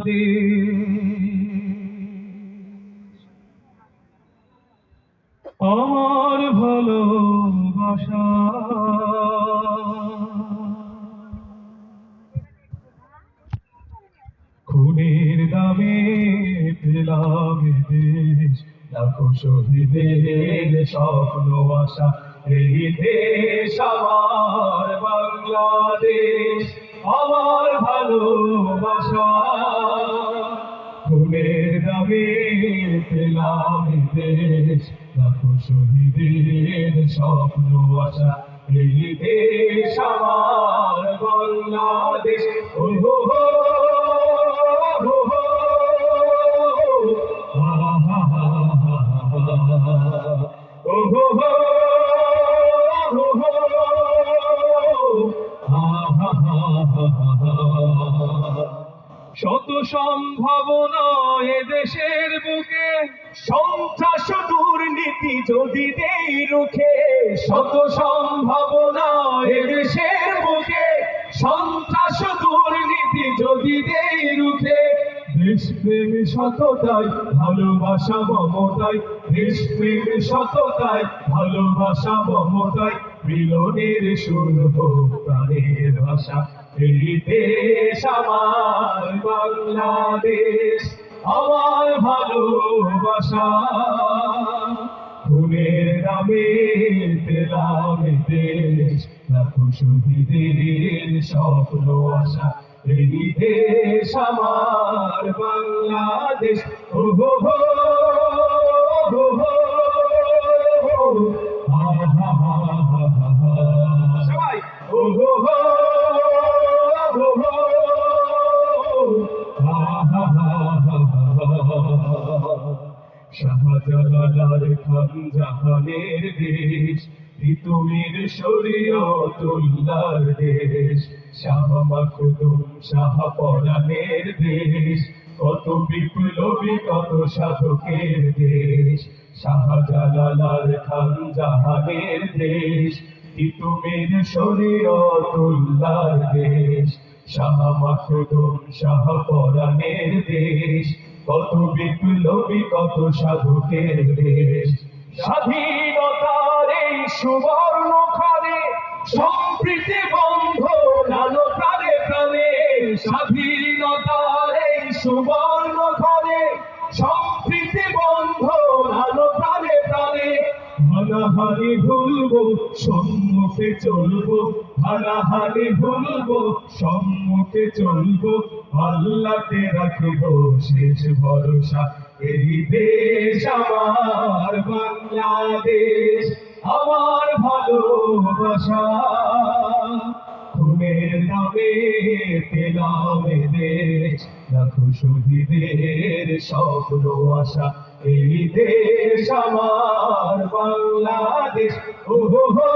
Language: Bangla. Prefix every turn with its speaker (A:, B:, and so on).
A: বাংলাদেশ আমার ভালোবাসা খুনের দামে পেলাম দেশ লাখো শহীদের স্বপ্ন আশা এই দেশ আমার বাংলাদেশ আমার ভালোবাসা খুনের দামে পেলাম দেশ লাখো শহীদের স্বপ্ন আশা এই দেশ আমার বাংলাদেশ ও হো হো হো হো হা হা হা ও হো হো হো হো হা হা হা শত সম্ভাবনা এ দেশের বুকে সন্ত্রাস দুর্নীতি যদি দেই রুখে শত সম্ভাবনা এ দেশের বুকে সন্ত্রাস দুর্নীতি যদি দেই রুখে দেশপ্রেম সততায় ভালোবাসা মমতায় দেশপ্রেম সততায় ভালোবাসা মমতায় মিলনের সুর হোক প্রাণের ভাষা এই দেশ আমার বাংলাদেশ আমার ভালোবাসা খুনের নামে পেলাম দেশ লাখো শহীদের স্বপ্ন আশা এই দেশ আমার বাংলাদেশ ও হো হো হো হো সবাই ও হো হো শাহজালাল খান জাহানের দেশ তিতুমির শরীয়তুল্লাহর দেশ শাহ মাখদুম শাহ পরাণের দেশ কত বিপ্লবী কত সাধকের দেশ শাহজালাল খান জাহানের দেশ তিতুমির শরীয়তুল্লাহর দেশ শাহ মাখদুম শাহ পরাণের দেশ কত বিপ্লবী কত সাধকের দেশ স্বাধীনতার এই সুবর্ণ ক্ষণে সম্প্রীতি বন্ধ নানো প্রাণে প্রাণে স্বাধীনতার এই সুবর্ণ ক্ষণে সম্প্রীতি বন্ধ নানো প্রাণে প্রাণে হানাহানি ভুলবো সম্মুখে চলবো হানাহানি ভুলবো সম্মুখে চলবো আল্লাহকে রাখবো শেষ ভরসা এই দেশ আমার বাংলাদেশ আমার ভালোবাসা খুনের নামে পেলাম দেশ লাখো শহীদের স্বপ্ন আশা এই দেশ আমার বাংলাদেশ ও হো হো